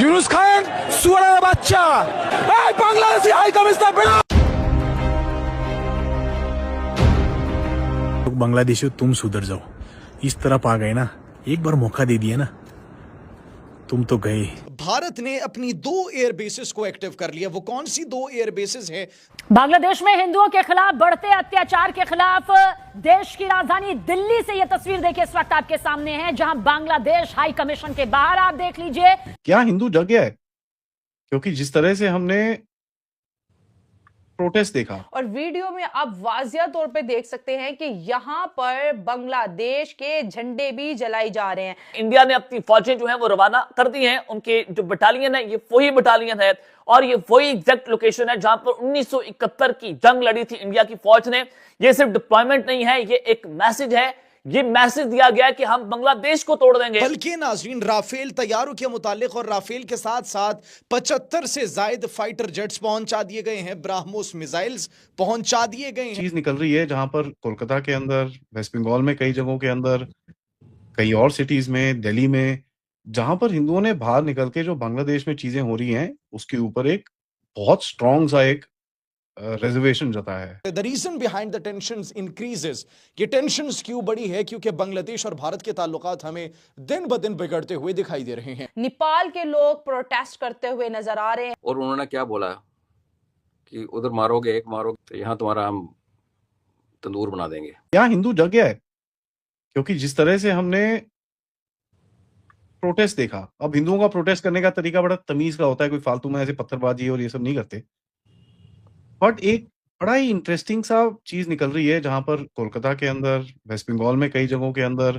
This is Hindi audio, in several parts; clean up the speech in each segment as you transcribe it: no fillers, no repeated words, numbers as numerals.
ইউনুস খান সুয়ারের বাচ্চা, এই বাংলাদেশি হাই কমিশনার বেরো। बांग्लादेशियों तुम सुधर जाओ, इस तरफ आ गए ना, एक बार मौका दे दिया ना, तुम तो गए। भारत ने अपनी 2 एयर बेसिस को एक्टिव कर लिया। वो कौन सी 2 एयर बेसिस है? बांग्लादेश में हिंदुओं के खिलाफ बढ़ते अत्याचार के खिलाफ देश की राजधानी दिल्ली से यह तस्वीर देखिए इस वक्त आपके सामने है, जहां बांग्लादेश हाई कमीशन के बाहर आप देख लीजिए। क्या हिंदू जग गया है? क्योंकि जिस तरह से हमने प्रोटेस्ट देखा और वीडियो में आप वाजिया तौर पे देख सकते हैं कि यहां पर बांग्लादेश के झंडे भी जलाए जा रहे हैं। इंडिया ने अपनी फौजें जो हैं वो रवाना कर दी हैं। उनके जो बटालियन है ये वही बटालियन है और ये वही एग्जैक्ट लोकेशन है जहां पर 1971 की जंग लड़ी थी इंडिया की फौज ने। ये सिर्फ डिप्लॉयमेंट नहीं है, ये एक मैसेज है। ये मैसेज दिया गया है कि हम बांग्लादेश को तोड़ देंगे। बल्कि नाज़रीन, राफेल तैयारों के मुतालिक और राफेल के साथ साथ 75 से ज्यादा फाइटर जेट्स पहुंचा दिए गए हैं, ब्राह्मोस मिसाइल्स पहुंचा दिए गए हैं। चीज निकल रही है जहां पर कोलकाता के अंदर, वेस्ट बंगाल में कई जगहों के अंदर, कई और सिटीज में, दिल्ली में, जहां पर हिंदुओं ने बाहर निकल के जो बांग्लादेश में चीजें हो रही हैं उसके ऊपर एक बहुत स्ट्रॉन्ग सा एक रिजर्वेशन जताया है। The reason behind the tensions increases. ये टेंशंस क्यों बढ़ी है? क्योंकि बांग्लादेश और भारत के ताल्लुकात हमें दिन ब दिन बिगड़ते हुए दिखाई दे रहे हैं। नेपाल के लोग प्रोटेस्ट करते हुए नजर आ रहे हैं। और उन्होंने क्या बोला कि उधर मारोगे एक मारोगे तो यहाँ तुम्हारा हम तंदूर बना देंगे। क्या हिंदू जग गया है? क्योंकि जिस तरह से हमने प्रोटेस्ट देखा, अब हिंदुओं का प्रोटेस्ट करने का तरीका बड़ा तमीज का होता है, कोई फालतू में ऐसे पत्थरबाजी और ये सब नहीं करते। बट एक बड़ा ही इंटरेस्टिंग सा चीज निकल रही है जहां पर कोलकाता के अंदर, वेस्ट बंगाल में कई जगहों के अंदर,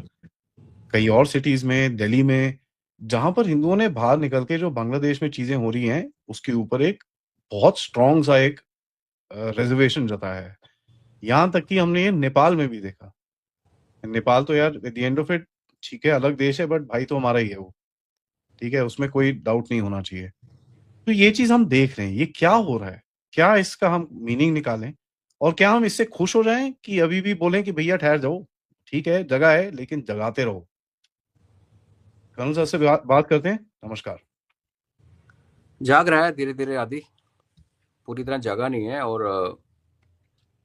कई और सिटीज में, दिल्ली में, जहां पर हिंदुओं ने बाहर निकल के जो बांग्लादेश में चीजें हो रही हैं उसके ऊपर एक बहुत स्ट्रॉन्ग सा एक रिजर्वेशन जताया है। यहां तक कि हमने ये नेपाल में भी देखा। नेपाल तो यार at the end of it ठीक है, अलग देश है, बट भाई तो हमारा ही है वो, ठीक है, उसमें कोई डाउट नहीं होना चाहिए। तो ये चीज हम देख रहे हैं, ये क्या हो रहा है, क्या इसका हम मीनिंग निकालें और क्या हम इससे खुश हो जाएं कि अभी भी बोलें कि भैया ठहर जाओ, ठीक है जगह है लेकिन जगाते रहो। कर्नल साहब से बात करते हैं। नमस्कार। जाग रहा है धीरे धीरे आदि, पूरी तरह जागा नहीं है और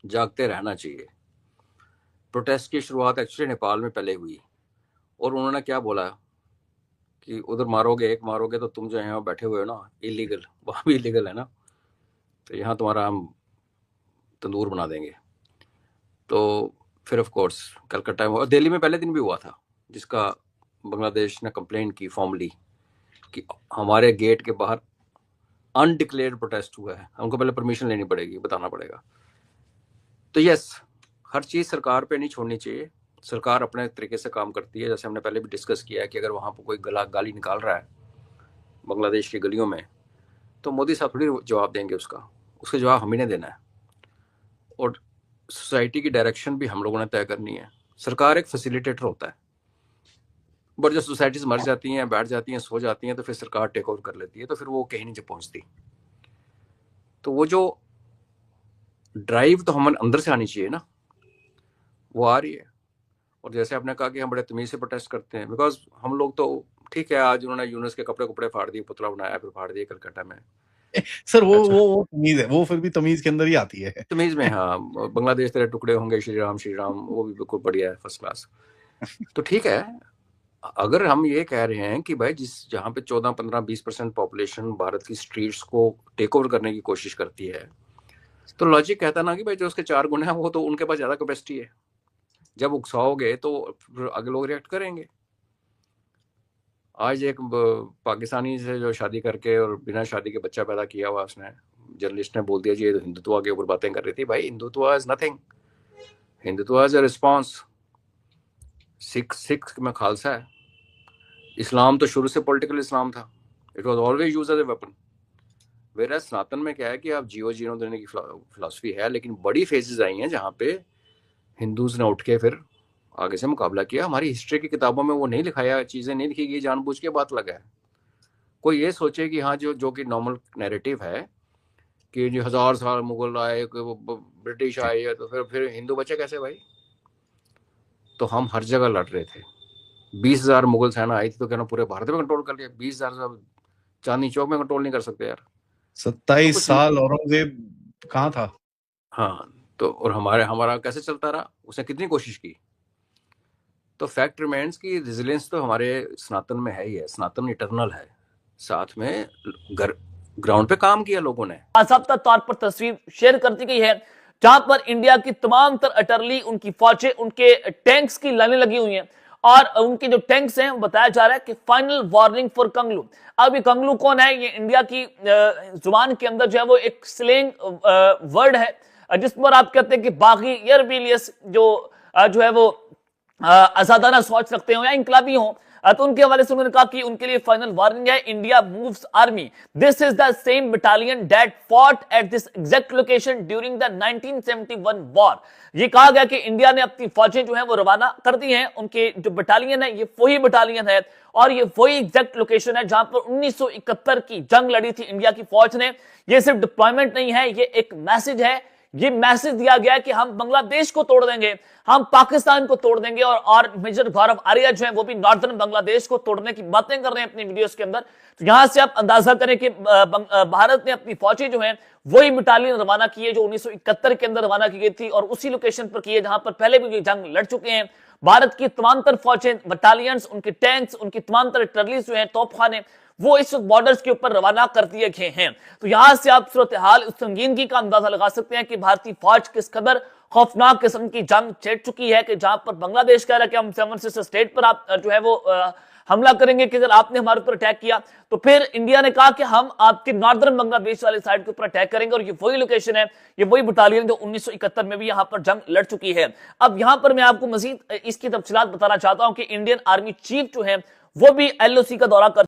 जागते रहना चाहिए। प्रोटेस्ट की शुरुआत एक्चुअली नेपाल में पहले हुई और उन्होंने क्या बोला कि उधर मारोगे एक मारोगे तो तुम जो यहाँ बैठे हुए हो ना इलीगल, वहाँ भी इलीगल है ना, तो यहाँ तुम्हारा हम तंदूर बना देंगे। तो फिर ऑफ कोर्स कलकत्ता में और दिल्ली में पहले दिन भी हुआ था जिसका बांग्लादेश ने कंप्लेंट की फॉर्मली कि हमारे गेट के बाहर अनडिक्लेयर्ड प्रोटेस्ट हुआ है, हमको पहले परमिशन लेनी पड़ेगी, बताना पड़ेगा। तो यस, हर चीज़ सरकार पे नहीं छोड़नी चाहिए। सरकार अपने तरीके से काम करती है। जैसे हमने पहले भी डिस्कस किया है कि अगर वहाँ पर कोई गाली निकाल रहा है बांग्लादेश की गलियों में तो मोदी साहब थोड़ी जवाब देंगे उसका जवाब हम ही ने देना है। और सोसाइटी की डायरेक्शन भी हम लोगों ने तय करनी है। सरकार एक फैसिलिटेटर होता है, बट जब सोसाइटीज मर जाती हैं, बैठ जाती हैं, सो जाती हैं तो फिर सरकार टेक ओवर कर लेती है, तो फिर वो कहीं नहीं जब पहुंचती। तो वो जो ड्राइव तो हमें अंदर से आनी चाहिए ना, वो आ रही है। और जैसे आपने कहा कि हम बड़े तमीज से प्रोटेस्ट करते हैं, बिकॉज हम लोग तो ठीक है, आज उन्होंने यूनुस के कपड़े फाड़ दिए, पुतला बनाया, फिर फाड़ दिए कलकत्ता में। सर वो तमीज है, वो फिर भी तमीज के अंदर ही आती है। तमीज में हाँ, बांग्लादेश तेरे टुकड़े होंगे, श्री राम, वो भी बिल्कुल बढ़िया है, फर्स्ट क्लास। तो ठीक है, अगर हम ये कह रहे हैं कि भाई जहाँ पे 14, 15, 20% पॉपुलेशन भारत की स्ट्रीट्स को टेक ओवर करने की कोशिश करती है, तो लॉजिक कहता ना कि भाई जो उसके 4 गुण है वो तो उनके पास ज्यादा कैपेसिटी है। जब उकसाओगे तो अगले लोग रिएक्ट करेंगे। आज एक पाकिस्तानी से जो शादी करके और बिना शादी के बच्चा पैदा किया हुआ, उसने जर्नलिस्ट ने बोल दिया जी ये तो हिंदुत्व के ऊपर बातें कर रही थी। भाई Hindutva is nothing, Hindutva is a response. Sikh में खालसा है। इस्लाम तो शुरू से पॉलिटिकल इस्लाम था, it was always used as a weapon. Where Sanatan में क्या है कि आप जियो जीनो देने की फिलॉसफी है, लेकिन बड़ी फेजेस आई हैं जहाँ पे हिंदूज ने उठ के फिर आगे से मुकाबला किया। हमारी हिस्ट्री की किताबों में वो नहीं लिखाया, चीज़ें नहीं लिखी गई, जानबूझ के बात लगा है। कोई ये सोचे कि हाँ जो कि नॉर्मल नैरेटिव है कि जो 1000 साल मुगल आए, ब्रिटिश आए, तो फिर हिंदू बचे कैसे भाई? तो हम हर जगह लड़ रहे थे। 20,000 मुगल सेना आई थी तो कहना पूरे भारत में कंट्रोल कर लिया। 20,000 चांदनी चौक में कंट्रोल नहीं कर सकते यार। 27 कुछ साल औरंगजेब कहाँ था? हाँ, तो और हमारा कैसे चलता रहा, उसने कितनी कोशिश की। तो फैक्ट रिमेन्स की रेजिलियंस तो हमारे सनातन में है ही है, सनातन इटर्नल है। साथ में ग्राउंड पे काम किया लोगों ने। बाकायदा तौर पर तस्वीर शेयर कर दी गई है जहां पर इंडिया की तमाम तर अटरली, उनकी फौजें, उनके टैंक्स की लाइनें लगी हुई हैं और उनके जो टैंक्स हैं बताया जा रहा है कि फाइनल वार्निंग फॉर कंगलू। अब ये कंगलू कौन है? ये इंडिया की जुबान के अंदर जो है वो एक स्लैंग वर्ड है जिस पर आप कहते हैं कि बागी या रिबेलियस जो है वो आजादाना सोच रखते हो या इंकलाबी हो, तो उनके हवाले से उन्होंने कहा कि उनके लिए फाइनल वार्निंग है, India moves army, this is the same battalion that fought at this exact location during the 1971 war. ये कहा गया कि इंडिया ने अपनी फौजें जो है वो रवाना कर दी हैं, उनके जो बटालियन है ये वही बटालियन है और ये वही एग्जैक्ट लोकेशन है जहां पर 1971 की जंग लड़ी थी इंडिया की फौज ने। ये सिर्फ डिप्लॉयमेंट नहीं है, ये एक मैसेज है। ये मैसेज दिया गया कि हम बांग्लादेश को तोड़ देंगे, हम पाकिस्तान को तोड़ देंगे और मेजर गौरव आर्या जो है वो भी नॉर्दर्न बांग्लादेश को तोड़ने की बातें कर रहे हैं अपनी वीडियोस के अंदर। तो यहां से आप अंदाजा करें कि भारत ने अपनी फौजें जो है वही बटालियन रवाना की है जो 1971 के अंदर रवाना की गई थी और उसी लोकेशन पर की है जहां पर पहले भी ये जंग लड़ चुके हैं। भारत की तमाम तर फौजें, बटालियंस, उनके टैंक्स, उनकी तमाम तर टर्लीज जो है, तोपखाने, वो इस बॉर्डर्स के ऊपर रवाना कर दिए गए हैं। तो यहां से आप सूरत हाल, उस संगीनगी का अंदाजा लगा सकते हैं कि भारतीय फौज किस कदर खौफनाक किस्म की जंग छेड़ चुकी है कि जहां पर बांग्लादेश कह रहा है कि हम 7 सिस्टर स्टेट पर आप जो है वो हमला करेंगे कि अगर आपने हमारे ऊपर अटैक किया तो फिर इंडिया ने कहा कि हम आपके नॉर्दर्न बांग्लादेश वाले साइड के ऊपर अटैक करेंगे और ये वही लोकेशन है, ये वही बटालियन जो 1971 में भी यहां पर जंग लड़ चुकी है। अब यहां पर मैं आपको मजीद इसकी तफसीलात बताना चाहता हूं कि इंडियन आर्मी चीफ जो है वो भी LOC का दौरा कर